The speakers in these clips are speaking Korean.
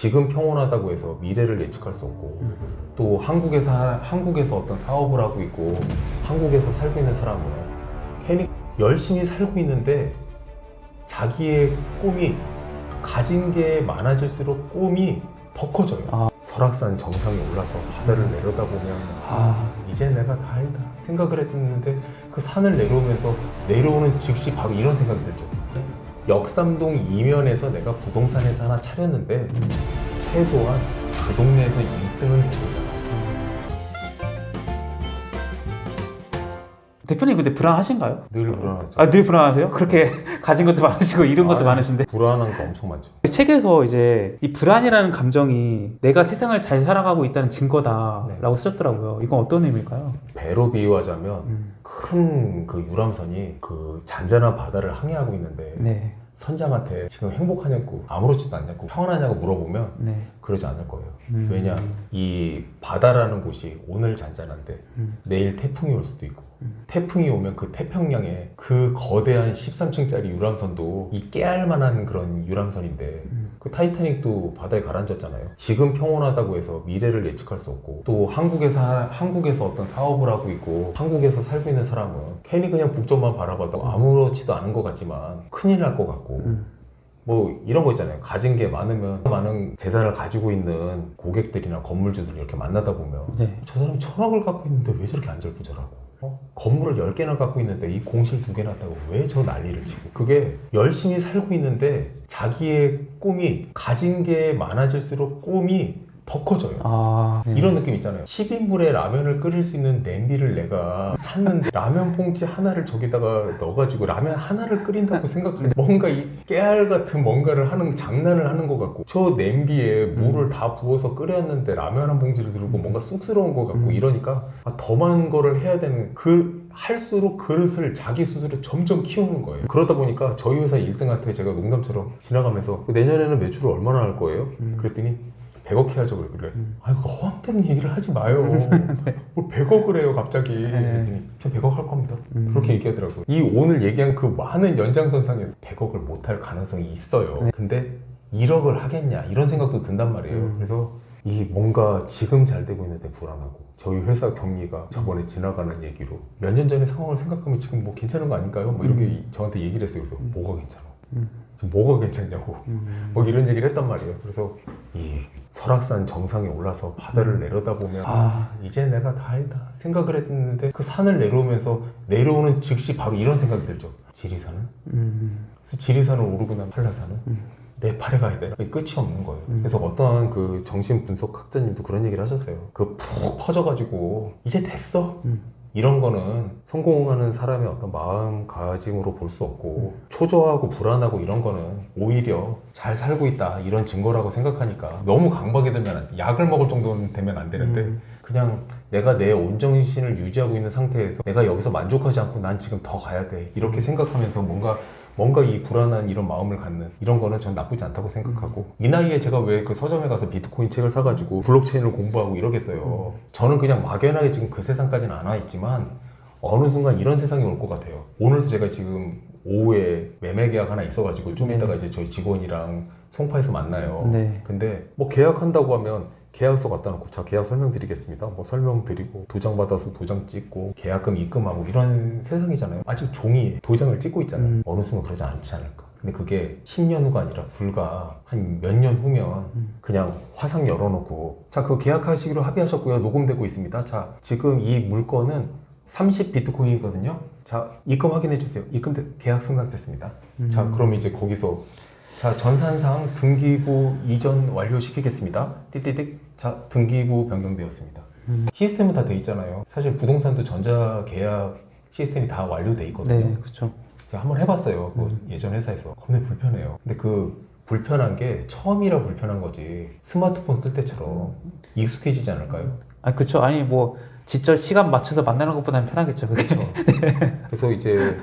지금 평온하다고 해서 미래를 예측할 수 없고 또 한국에서 어떤 사업을 하고 있고 한국에서 살고 있는 사람은 괜히 열심히 살고 있는데 자기의 꿈이 가진 게 많아질수록 꿈이 더 커져요. 설악산 정상에 올라서 바다를 내려다보면 이제 내가 다 알다 생각을 했는데 그 산을 내려오면서 내려오는 즉시 바로 이런 생각이 들죠. 역삼동 이면에서 내가 부동산에서 하나 차렸는데 최소한 그 동네에서 1등은 되잖아. 대표님 근데 불안하신가요? 늘 불안하죠. 늘 불안하세요? 그렇게 가진 것도 많으시고 이룬 것도 많으신데 불안한 거 엄청 많죠. 책에서 이제 이 불안이라는 감정이 내가 세상을 잘 살아가고 있다는 증거다라고 쓰셨더라고요. 이건 어떤 의미일까요? 배로 비유하자면 큰 그 유람선이 그 잔잔한 바다를 항해하고 있는데 네. 선장한테 지금 행복하냐고 아무렇지도 않냐고 평안하냐고 물어보면 네. 그러지 않을 거예요. 왜냐, 이 바다라는 곳이 오늘 잔잔한데 내일 태풍이 올 수도 있고 태풍이 오면 그 태평양에 그 거대한 13층짜리 유람선도 이 깨알만한 그런 유람선인데 그 타이타닉도 바다에 가라앉았잖아요. 지금 평온하다고 해서 미래를 예측할 수 없고 또 한국에서 어떤 사업을 하고 있고 한국에서 살고 있는 사람은 괜히 그냥 북쪽만 바라봐도 아무렇지도 않은 것 같지만 큰일 날 것 같고 뭐 이런 거 있잖아요. 가진 게 많으면 많은 재산을 가지고 있는 고객들이나 건물주들을 이렇게 만나다 보면 네. 저 사람이 1,000억을 갖고 있는데 왜 저렇게 안절부절하고 건물을 10개나 갖고 있는데 이 공실 2개나 있다고 왜 저 난리를 치고 그게 열심히 살고 있는데 자기의 꿈이 가진 게 많아질수록 꿈이 더 커져요. 네. 이런 느낌 있잖아요. 10인분의 라면을 끓일 수 있는 냄비를 내가 샀는데 라면 봉지 하나를 저기다가 넣어가지고 라면 하나를 끓인다고 생각하면 뭔가 이 깨알 같은 뭔가를 하는 장난을 하는 것 같고 저 냄비에 물을 다 부어서 끓였는데 라면 한 봉지를 들고 뭔가 쑥스러운 것 같고 이러니까 더 많은 거를 해야 되는 할수록 그릇을 자기 스스로 점점 키우는 거예요. 그러다 보니까 저희 회사 1등한테 제가 농담처럼 지나가면서 내년에는 매출을 얼마나 할 거예요? 그랬더니 100억 해야죠. 그래. 아이고 허황된 얘기를 하지 마요. 뭘 100억을 해요 갑자기. 그랬더니 저 100억 할 겁니다. 그렇게 얘기하더라고요. 이 오늘 얘기한 그 많은 연장선상에서 100억을 못할 가능성이 있어요. 근데 1억을 하겠냐 이런 생각도 든단 말이에요. 그래서 이 뭔가 지금 잘 되고 있는데 불안하고 저희 회사 경리가 저번에 지나가는 얘기로 몇 년 전의 상황을 생각하면 지금 뭐 괜찮은 거 아닐까요? 뭐 이렇게 저한테 얘기를 했어요. 그래서 뭐가 괜찮아? 지금 뭐가 괜찮냐고 뭐 이런 얘기를 했단 말이에요. 그래서 이 설악산 정상에 올라서 바다를 내려다보면 이제 내가 다 알다 생각을 했는데 그 산을 내려오면서 내려오는 즉시 바로 이런 생각이 들죠. 지리산은? 그래서 지리산을 오르고 나면 한라산은? 네팔에 가야 되나? 끝이 없는 거예요. 그래서 어떤 그 정신분석학자님도 그런 얘기를 하셨어요. 그 푹 퍼져가지고 이제 됐어? 이런 거는 성공하는 사람의 어떤 마음가짐으로 볼 수 없고 초조하고 불안하고 이런 거는 오히려 잘 살고 있다 이런 증거라고 생각하니까 너무 강박이 들면 약을 먹을 정도는 되면 안 되는데 그냥 내가 내 온정신을 유지하고 있는 상태에서 내가 여기서 만족하지 않고 난 지금 더 가야 돼 이렇게 생각하면서 뭔가 이 불안한 이런 마음을 갖는 이런 거는 전 나쁘지 않다고 생각하고 이 나이에 제가 왜 그 서점에 가서 비트코인 책을 사가지고 블록체인을 공부하고 이러겠어요. 저는 그냥 막연하게 지금 그 세상까지는 안 와 있지만 어느 순간 이런 세상이 올 것 같아요. 오늘도 제가 지금 오후에 매매 계약 하나 있어가지고 좀 이따가 이제 저희 직원이랑 송파에서 만나요. 근데 뭐 계약한다고 하면 계약서 갖다 놓고 자 계약 설명드리겠습니다. 뭐 설명드리고 도장 받아서 도장 찍고 계약금 입금하고 이런 세상이잖아요. 아직 종이에 도장을 찍고 있잖아요. 어느 순간 그러지 않지 않을까. 근데 그게 10년 후가 아니라 불과 한 몇 년 후면 그냥 화상 열어놓고 자 그거 계약하시기로 합의하셨고요. 녹음되고 있습니다. 자 지금 이 물건은 30 비트코인이거든요. 자 입금 확인해 주세요. 계약 승낙됐습니다. 자 그럼 이제 거기서 자 전산상 등기부 이전 완료시키겠습니다. 띠띠띠. 자 등기부 변경되었습니다. 시스템은 다 돼 있잖아요. 사실 부동산도 전자계약 시스템이 다 완료돼 있거든요. 네, 그렇죠. 제가 한번 해봤어요. 그 예전 회사에서. 겁나 불편해요. 근데 그 불편한 게 처음이라 불편한 거지 스마트폰 쓸 때처럼 익숙해지지 않을까요? 그렇죠. 아니 뭐 직접 시간 맞춰서 만나는 것보다는 편하겠죠. 그게. 그래서 이제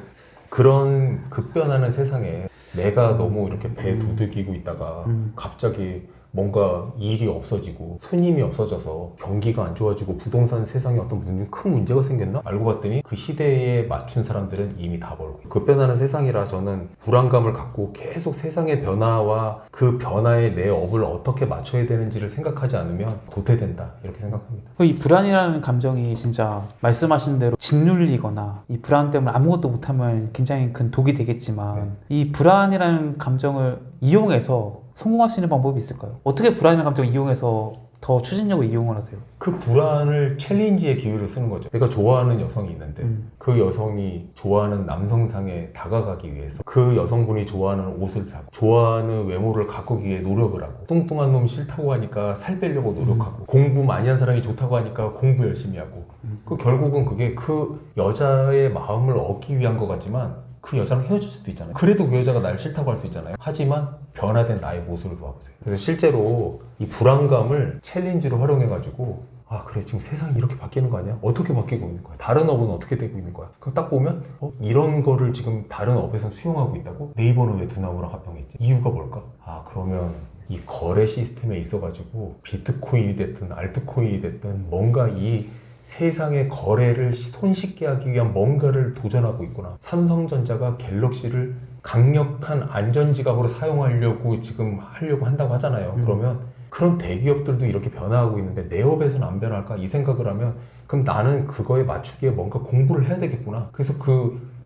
그런 급변하는 세상에 내가 너무 이렇게 배 두들기고 있다가 갑자기 뭔가 일이 없어지고 손님이 없어져서 경기가 안 좋아지고 부동산 세상에 어떤 큰 문제가 생겼나? 알고 봤더니 그 시대에 맞춘 사람들은 이미 다 벌고 급변하는 세상이라 저는 불안감을 갖고 계속 세상의 변화와 그 변화에 내 업을 어떻게 맞춰야 되는지를 생각하지 않으면 도태된다 이렇게 생각합니다. 이 불안이라는 감정이 진짜 말씀하신 대로 짓눌리거나 이 불안 때문에 아무것도 못하면 굉장히 큰 독이 되겠지만 이 불안이라는 감정을 이용해서 성공할 수 있는 방법이 있을까요? 어떻게 불안이라는 감정을 이용해서 더 추진력을 이용을 하세요? 그 불안을 챌린지의 기회로 쓰는 거죠. 내가 좋아하는 여성이 있는데 그 여성이 좋아하는 남성상에 다가가기 위해서 그 여성분이 좋아하는 옷을 사고 좋아하는 외모를 가꾸기 위해 노력을 하고 뚱뚱한 놈 싫다고 하니까 살 빼려고 노력하고 공부 많이 한 사람이 좋다고 하니까 공부 열심히 하고 그 결국은 그게 그 여자의 마음을 얻기 위한 것 같지만 그 여자랑 헤어질 수도 있잖아요. 그래도 그 여자가 날 싫다고 할 수 있잖아요. 하지만 변화된 나의 모습을 봐보세요. 그래서 실제로 이 불안감을 챌린지로 활용해가지고 아 그래 지금 세상이 이렇게 바뀌는 거 아니야? 어떻게 바뀌고 있는 거야? 다른 업은 어떻게 되고 있는 거야? 그럼 딱 보면 이런 거를 지금 다른 업에서 수용하고 있다고? 네이버는 왜 두나무랑 합병했지? 이유가 뭘까? 아 그러면 이 거래 시스템에 있어가지고 비트코인이 됐든 알트코인이 됐든 뭔가 이 세상의 거래를 손쉽게 하기 위한 뭔가를 도전하고 있구나. 삼성전자가 갤럭시를 강력한 안전지갑으로 사용하려고 지금 하려고 한다고 하잖아요. 그러면 그런 대기업들도 이렇게 변화하고 있는데 내 업에서는 안 변할까? 이 생각을 하면 그럼 나는 그거에 맞추기에 뭔가 공부를 해야 되겠구나. 그래서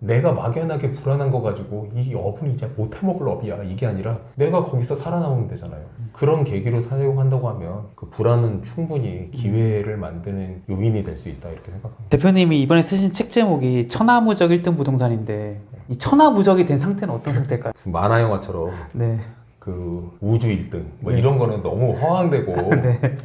내가 막연하게 불안한 거 가지고 이 업은 이제 못 해먹을 업이야 이게 아니라 내가 거기서 살아남으면 되잖아요. 그런 계기로 사용한다고 하면 그 불안은 충분히 기회를 만드는 요인이 될 수 있다 이렇게 생각합니다. 대표님이 이번에 쓰신 책 제목이 천하무적 1등 부동산인데 이 천하무적이 된 상태는 어떤 상태일까요? 무슨 만화 영화처럼 네. 그 우주 1등 뭐 이런 거는 너무 허황되고 네.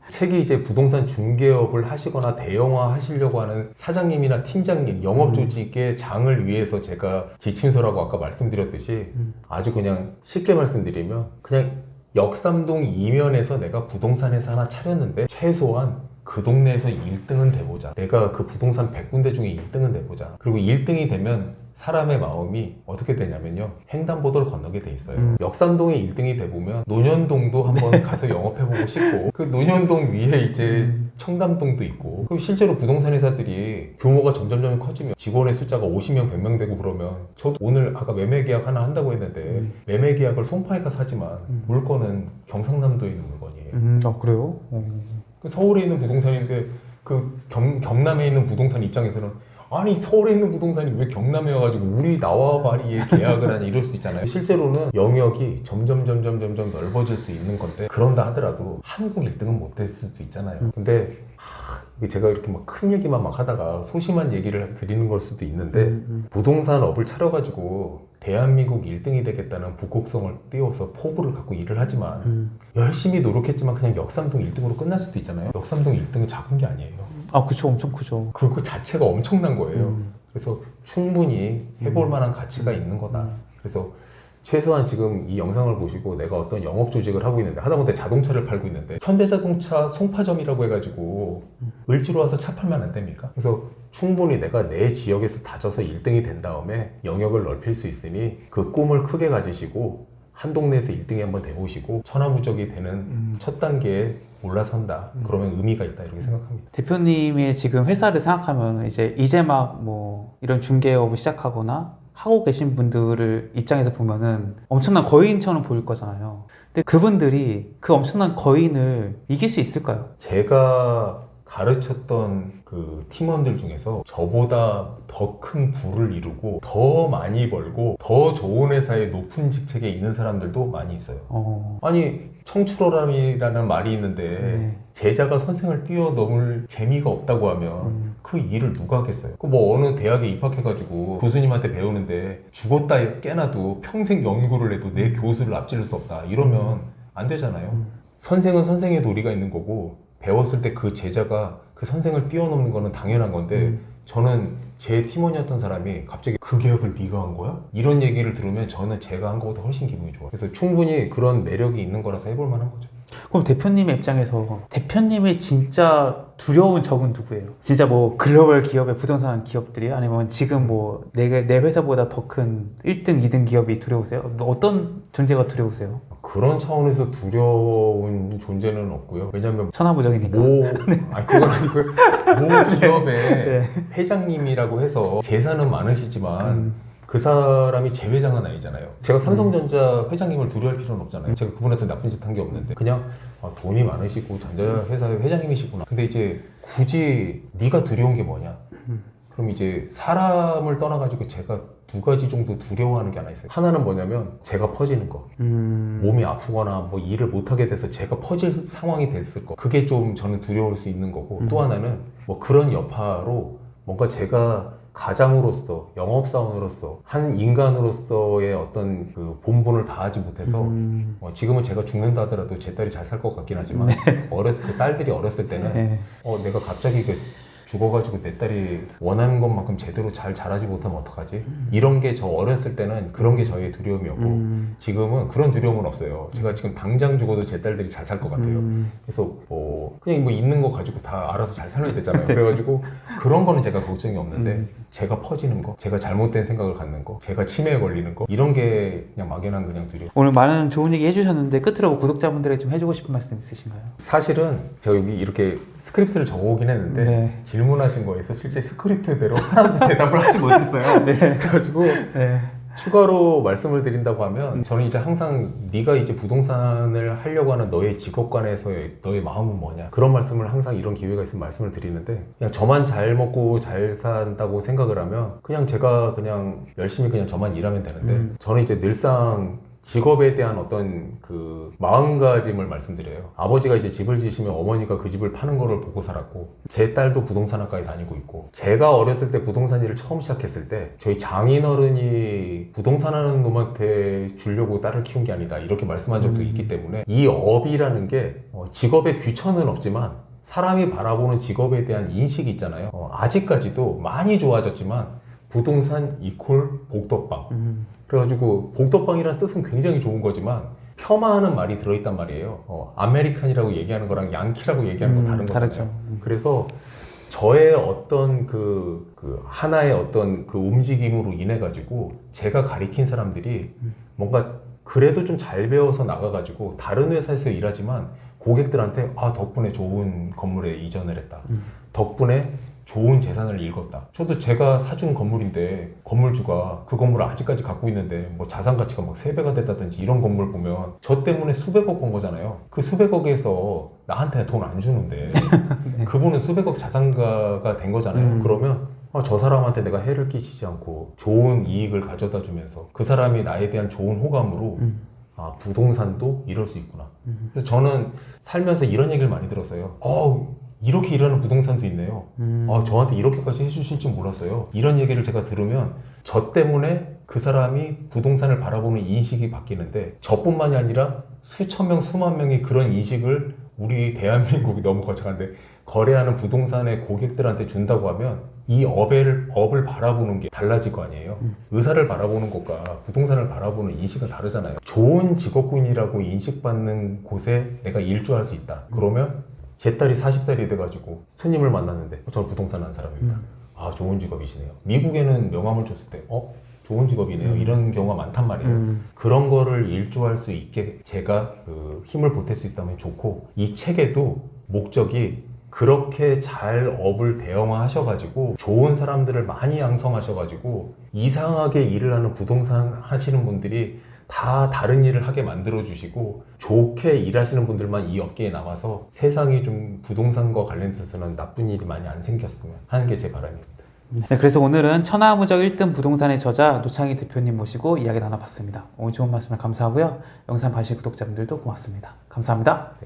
책이 이제 부동산 중개업을 하시거나 대형화 하시려고 하는 사장님이나 팀장님, 영업 조직의 장을 위해서 제가 지침서라고 아까 말씀드렸듯이 아주 그냥 쉽게 말씀드리면 그냥 역삼동 이면에서 내가 부동산 회사 하나 차렸는데 최소한 그 동네에서 1등은 돼보자. 내가 그 부동산 100군데 중에 1등은 돼보자. 그리고 1등이 되면 사람의 마음이 어떻게 되냐면요. 횡단보도를 건너게 돼 있어요. 역삼동에 1등이 돼보면 논현동도 한번 가서 영업해보고 싶고 그 논현동 위에 이제 청담동도 있고 그리고 실제로 부동산 회사들이 규모가 점점 커지면 직원의 숫자가 50명, 100명 되고 그러면 저도 오늘 아까 매매 계약 하나 한다고 했는데 매매 계약을 송파에 가서 하지만 물건은 경상남도에 있는 물건이에요. 그래요? 서울에 있는 부동산인데 그 경남에 있는 부동산 입장에서는 아니 서울에 있는 부동산이 왜 경남에 와가지고 우리 나와 바리에 계약을 하냐 이럴 수 있잖아요. 실제로는 영역이 점점 넓어질 수 있는 건데 그런다 하더라도 한국 1등은 못 됐을 수도 있잖아요. 근데 제가 이렇게 막 큰 얘기만 막 하다가 소심한 얘기를 드리는 걸 수도 있는데 부동산 업을 차려가지고 대한민국 1등이 되겠다는 북극성을 띄워서 포부를 갖고 일을 하지만 열심히 노력했지만 그냥 역삼동 1등으로 끝날 수도 있잖아요. 역삼동 1등은 작은 게 아니에요. 아 그쵸 엄청 크죠. 그거 자체가 엄청난 거예요. 그래서 충분히 해볼 만한 가치가 있는 거다. 그래서 최소한 지금 이 영상을 보시고 내가 어떤 영업 조직을 하고 있는데 하다못해 자동차를 팔고 있는데 현대자동차 송파점이라고 해가지고 을지로 와서 차 팔면 안 됩니까? 그래서 충분히 내가 내 지역에서 다져서 1등이 된 다음에 영역을 넓힐 수 있으니 그 꿈을 크게 가지시고 한 동네에서 1등이 한번 돼보시고 천하무적이 되는 첫 단계에 올라선다. 그러면 의미가 있다 이렇게 생각합니다. 대표님의 지금 회사를 생각하면 이제 막 뭐 이런 중개업을 시작하거나 하고 계신 분들을 입장에서 보면은 엄청난 거인처럼 보일 거잖아요. 근데 그분들이 그 엄청난 거인을 이길 수 있을까요? 제가 가르쳤던 그 팀원들 중에서 저보다 더 큰 부를 이루고 더 많이 벌고 더 좋은 회사의 높은 직책에 있는 사람들도 많이 있어요. 아니 청출어람이라는 말이 있는데 제자가 선생을 뛰어넘을 재미가 없다고 하면 그 일을 누가 하겠어요? 그 뭐 어느 대학에 입학해가지고 교수님한테 배우는데 죽었다 깨나도 평생 연구를 해도 내 교수를 앞지를 수 없다 이러면 안 되잖아요. 선생은 선생의 도리가 있는 거고 배웠을 때 그 제자가 그 선생을 뛰어넘는 거는 당연한 건데 저는 제 팀원이었던 사람이 갑자기 그 계약을 네가 한 거야? 이런 얘기를 들으면 저는 제가 한 것보다 훨씬 기분이 좋아요. 그래서 충분히 그런 매력이 있는 거라서 해볼 만한 거죠. 그럼 대표님의 입장에서 대표님의 진짜 두려운 적은 누구예요? 진짜 뭐 글로벌 기업의 부동산 기업들이 아니면 지금 뭐 내 회사보다 더 큰 1등, 2등 기업이 두려우세요? 뭐 어떤 존재가 두려우세요? 그런 차원에서 두려운 존재는 없고요. 왜냐하면 천하무적이니까. 아니 그건 아니고요. 모 기업의 네. 회장님이라고 해서 재산은 많으시지만 그 사람이 제 회장은 아니잖아요. 제가 삼성전자 회장님을 두려워할 필요는 없잖아요. 제가 그분한테 나쁜 짓 한 게 없는데 그냥 돈이 많으시고 전자회사의 회장님이시구나. 근데 이제 굳이 네가 두려운 게 뭐냐? 그럼 이제 사람을 떠나가지고 제가 두 가지 정도 두려워하는 게 하나 있어요. 하나는 뭐냐면 제가 퍼지는 거. 몸이 아프거나 뭐 일을 못하게 돼서 제가 퍼질 상황이 됐을 거. 그게 좀 저는 두려울 수 있는 거고 또 하나는 뭐 그런 여파로 뭔가 제가 가장으로서 영업사원으로서 한 인간으로서의 어떤 그 본분을 다하지 못해서 지금은 제가 죽는다 하더라도 제 딸이 잘 살 것 같긴 하지만 그 딸들이 어렸을 때는 내가 갑자기 죽어가지고 내 딸이 원하는 것만큼 제대로 잘 자라지 못하면 어떡하지? 이런 게 저 어렸을 때는 그런 게 저의 두려움이었고 지금은 그런 두려움은 없어요. 제가 지금 당장 죽어도 제 딸들이 잘 살 것 같아요. 그래서 그냥 뭐 있는 거 가지고 다 알아서 잘 살면 되잖아요. 그래가지고 그런 거는 제가 걱정이 없는데 제가 퍼지는 거, 제가 잘못된 생각을 갖는 거, 제가 치매에 걸리는 거 이런 게 그냥 막연한 그냥 두려움. 오늘 많은 좋은 얘기 해주셨는데 끝으로 뭐 구독자분들에게 좀 해주고 싶은 말씀 있으신가요? 사실은 제가 여기 이렇게 스크립트를 적어오긴 했는데 네. 질문하신 거에서 실제 스크립트대로 하나도 대답을 하지 못했어요. 그래가지고 추가로 말씀을 드린다고 하면 저는 이제 항상 네가 이제 부동산을 하려고 하는 너의 직업관에서의 너의 마음은 뭐냐 그런 말씀을 항상 이런 기회가 있으면 말씀을 드리는데 그냥 저만 잘 먹고 잘 산다고 생각을 하면 그냥 제가 그냥 열심히 그냥 저만 일하면 되는데 저는 이제 늘상 직업에 대한 어떤 그 마음가짐을 말씀드려요. 아버지가 이제 집을 지시면 어머니가 그 집을 파는 거를 보고 살았고 제 딸도 부동산학과에 다니고 있고 제가 어렸을 때 부동산 일을 처음 시작했을 때 저희 장인어른이 부동산하는 놈한테 주려고 딸을 키운 게 아니다 이렇게 말씀한 적도 있기 때문에 이 업이라는 게 직업에 귀천은 없지만 사람이 바라보는 직업에 대한 인식이 있잖아요. 아직까지도 많이 좋아졌지만 부동산 이퀄 복덕방 그래가지고 복덕방이라는 뜻은 굉장히 좋은 거지만 폄하하는 말이 들어있단 말이에요. 아메리칸이라고 얘기하는 거랑 양키라고 얘기하는 거 다른 거잖아요. 다르죠. 그래서 저의 어떤 그 하나의 어떤 그 움직임으로 인해 가지고 제가 가리킨 사람들이 뭔가 그래도 좀 잘 배워서 나가가지고 다른 회사에서 일하지만 고객들한테 덕분에 좋은 건물에 이전을 했다. 덕분에 좋은 재산을 읽었다. 저도 제가 사준 건물인데 건물주가 그 건물을 아직까지 갖고 있는데 뭐 자산 가치가 막 3배가 됐다든지 이런 건물 보면 저 때문에 수백억 번 거잖아요. 그 수백억에서 나한테 돈 안 주는데 그분은 수백억 자산가가 된 거잖아요. 그러면 저 사람한테 내가 해를 끼치지 않고 좋은 이익을 가져다 주면서 그 사람이 나에 대한 좋은 호감으로 부동산도 이럴 수 있구나. 그래서 저는 살면서 이런 얘기를 많이 들었어요. 이렇게 일하는 부동산도 있네요. 저한테 이렇게까지 해주실 줄 몰랐어요. 이런 얘기를 제가 들으면 저 때문에 그 사람이 부동산을 바라보는 인식이 바뀌는데 저뿐만이 아니라 수천 명, 수만 명이 그런 인식을 우리 대한민국이 너무 거창한데 거래하는 부동산의 고객들한테 준다고 하면 이 업을 바라보는 게 달라질 거 아니에요. 의사를 바라보는 것과 부동산을 바라보는 인식은 다르잖아요. 좋은 직업군이라고 인식받는 곳에 내가 일조할 수 있다. 그러면 제 딸이 40살이 돼가지고 손님을 만났는데 저는 부동산 하는 사람입니다. 좋은 직업이시네요. 미국에는 명함을 줬을 때 좋은 직업이네요. 이런 경우가 많단 말이에요. 그런 거를 일조할 수 있게 제가 힘을 보탤 수 있다면 좋고 이 책에도 목적이 그렇게 잘 업을 대형화 하셔가지고 좋은 사람들을 많이 양성하셔가지고 이상하게 일을 하는 부동산 하시는 분들이 다 다른 일을 하게 만들어 주시고 좋게 일하시는 분들만 이 업계에 남아서 세상이 좀 부동산과 관련돼서는 나쁜 일이 많이 안 생겼으면 하는 게 제 바람입니다. 네, 그래서 오늘은 천하무적 1등 부동산의 저자 노창희 대표님 모시고 이야기 나눠봤습니다. 오늘 좋은 말씀을 감사하고요. 영상 봐주신 구독자분들도 고맙습니다. 감사합니다. 네.